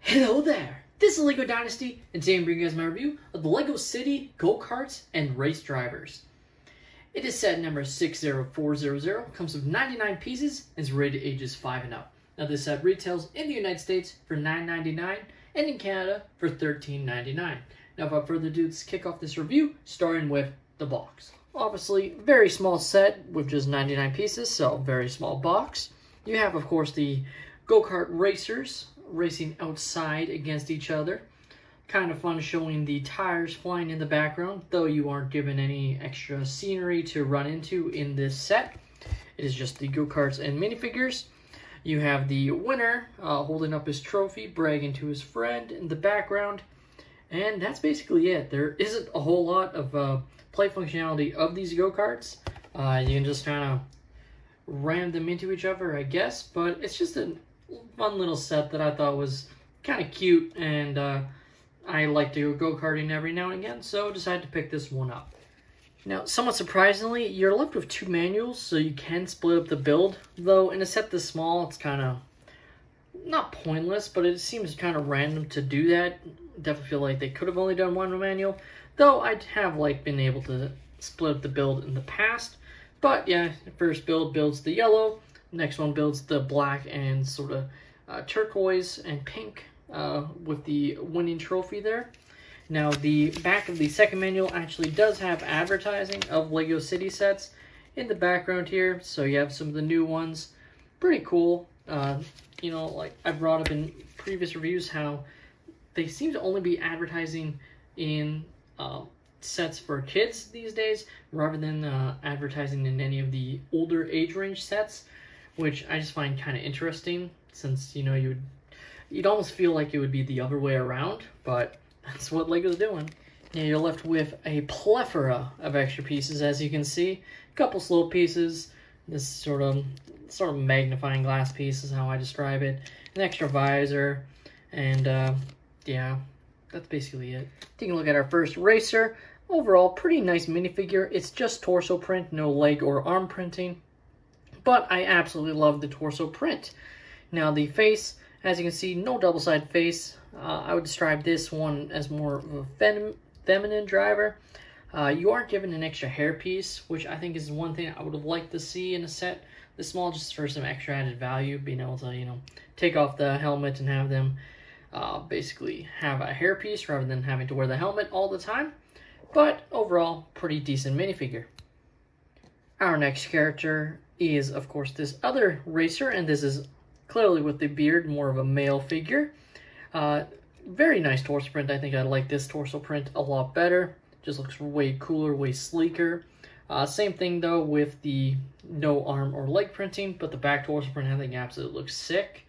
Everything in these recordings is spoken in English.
Hello there! This is LEGO Dynasty, and today I'm bringing you guys my review of the LEGO City Go Karts and Race Drivers. It is set number 60400, comes with 99 pieces, and is rated ages 5 and up. Now this set retails in the United States for $9.99 and in Canada for $13.99. Now without further ado, let's kick off this review, starting with the box. Obviously, very small set with just 99 pieces, so very small box. You have, of course, the go-kart racers racing outside against each other. Kind of fun showing the tires flying in the background, though you aren't given any extra scenery to run into in this set. It is just the go-karts and minifigures. You have the winner holding up his trophy, bragging to his friend in the background. And that's basically it. There isn't a whole lot of play functionality of these go-karts. You can just kind of ram them into each other, I guess. But it's just a fun little set that I thought was kind of cute. And I like to go go-karting every now and again, so decided to pick this one up. Now, somewhat surprisingly, you're left with 2 manuals, so you can split up the build. Though, in a set this small, it's kind of not pointless, but it seems kind of random to do that. Definitely feel like they could have only done one manual, though I have been able to split up the build in the past. But yeah, the first build builds the yellow, next one builds the black and sort of turquoise and pink with the winning trophy there. Now the back of the second manual actually does have advertising of LEGO City sets in the background here, so you have some of the new ones. Pretty cool. You know, like I brought up in previous reviews how they seem to only be advertising in sets for kids these days, rather than advertising in any of the older age range sets, which I just find kind of interesting, since, you know, you'd almost feel like it would be the other way around, but that's what LEGO's doing. Now you're left with a plethora of extra pieces, as you can see. A couple slow pieces, this sort of magnifying glass piece is how I describe it, an extra visor, and yeah, that's basically it. Taking a look at our first racer, overall pretty nice minifigure. It's just torso print, no leg or arm printing, but I absolutely love the torso print. Now the face, as you can see, no double-sided face. I would describe this one as more of a feminine driver. You aren't given an extra hairpiece, which I think is one thing I would have liked to see in a set this small, just for some extra added value, being able to, you know, take off the helmet and have them basically have a hairpiece rather than having to wear the helmet all the time. But overall, pretty decent minifigure. Our next character is, of course, this other racer, and this is clearly with the beard, more of a male figure. Very nice torso print. I think I like this torso print a lot better. Just looks way cooler, way sleeker. Same thing though with the no arm or leg printing, but the back torso print I think absolutely looks sick.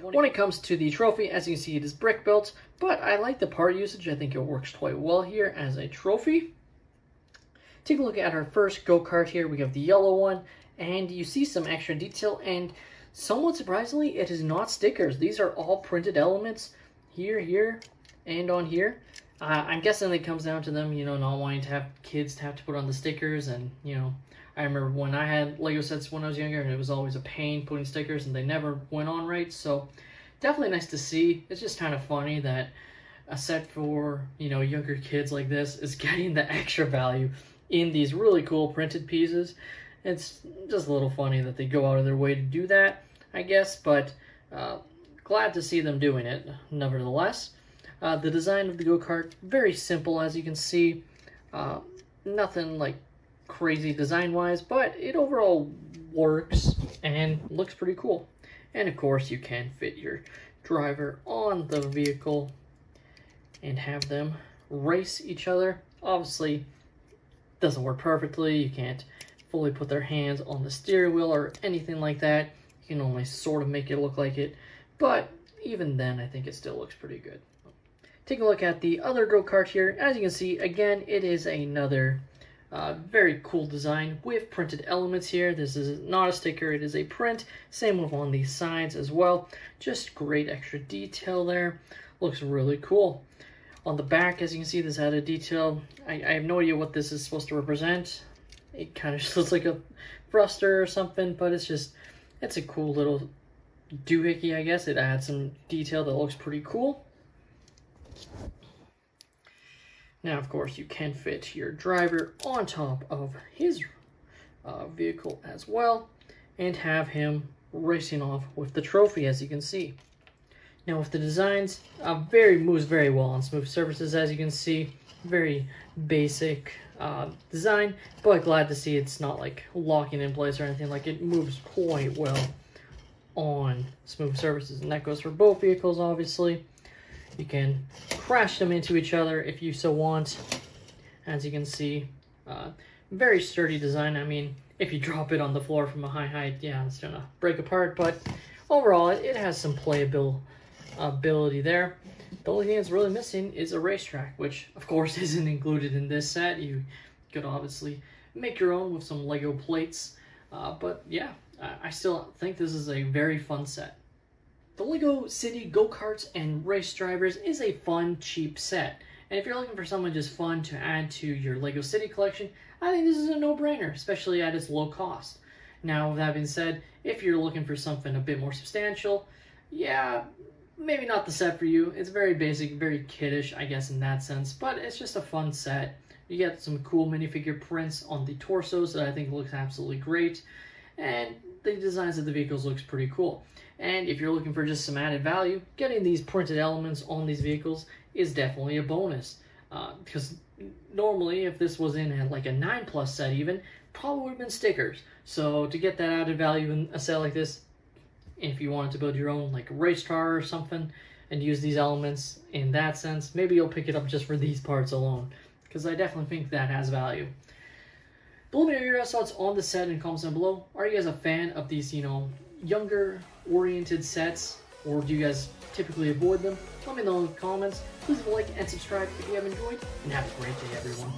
When it comes to the trophy, as you can see, it is brick built, but I like the part usage. I think it works quite well here as a trophy. Take a look at our first go-kart here. We have the yellow one, and you see some extra detail, and somewhat surprisingly, it is not stickers. These are all printed elements here, here, and on here. I'm guessing it comes down to them, you know, not wanting to have kids to have to put on the stickers. And, you know, I remember when I had LEGO sets when I was younger, and it was always a pain putting stickers, and they never went on right. So definitely nice to see. It's just kind of funny that a set for, you know, younger kids like this is getting the extra value in these really cool printed pieces. It's just a little funny that they go out of their way to do that, I guess, but glad to see them doing it, nevertheless. The design of the go-kart, very simple, as you can see. Nothing like crazy design-wise, but it overall works and looks pretty cool. And of course, you can fit your driver on the vehicle and have them race each other. Obviously, doesn't work perfectly. You can't fully put their hands on the steering wheel or anything like that. You can only sort of make it look like it, but even then I think it still looks pretty good. Taking a look at the other go-kart here, as you can see, again, it is another very cool design with printed elements here. This is not a sticker, it is a print. Same with on the sides as well. Just great extra detail there. Looks really cool. On the back, as you can see, this added detail. I have no idea what this is supposed to represent. It kind of just looks like a thruster or something, but it's a cool little doohickey, I guess. It adds some detail that looks pretty cool. Now, of course, you can fit your driver on top of his vehicle as well, and have him racing off with the trophy, as you can see. Now, with the designs, moves very well on smooth surfaces, as you can see. Very basic design, but glad to see it's not like locking in place or anything. Like, it moves quite well on smooth surfaces, and that goes for both vehicles, obviously. You can crash them into each other if you so want. As you can see, very sturdy design. I mean, if you drop it on the floor from a high height, yeah, it's gonna break apart, but overall, it has some playability there. The only thing that's really missing is a racetrack, which, of course, isn't included in this set. You could obviously make your own with some LEGO plates, but yeah, I still think this is a very fun set. The LEGO City Go Karts and Race Drivers is a fun, cheap set. And if you're looking for something just fun to add to your LEGO City collection, I think this is a no-brainer, especially at its low cost. Now, with that being said, if you're looking for something a bit more substantial, yeah, maybe not the set for you. It's very basic, very kiddish, I guess, in that sense, but it's just a fun set. You get some cool minifigure prints on the torsos that I think looks absolutely great, and the designs of the vehicles looks pretty cool. And if you're looking for just some added value, getting these printed elements on these vehicles is definitely a bonus. Because normally, if this was in like a 9+ set even, probably would have been stickers. So to get that added value in a set like this, if you wanted to build your own like race car or something and use these elements in that sense, maybe you'll pick it up just for these parts alone, because I definitely think that has value. But let me know your guys' thoughts on the set in the comments down below. Are you guys a fan of these, you know, younger oriented sets, or do you guys typically avoid them? Let me know in the comments. Please leave a like and subscribe if you have enjoyed, and have a great day, everyone.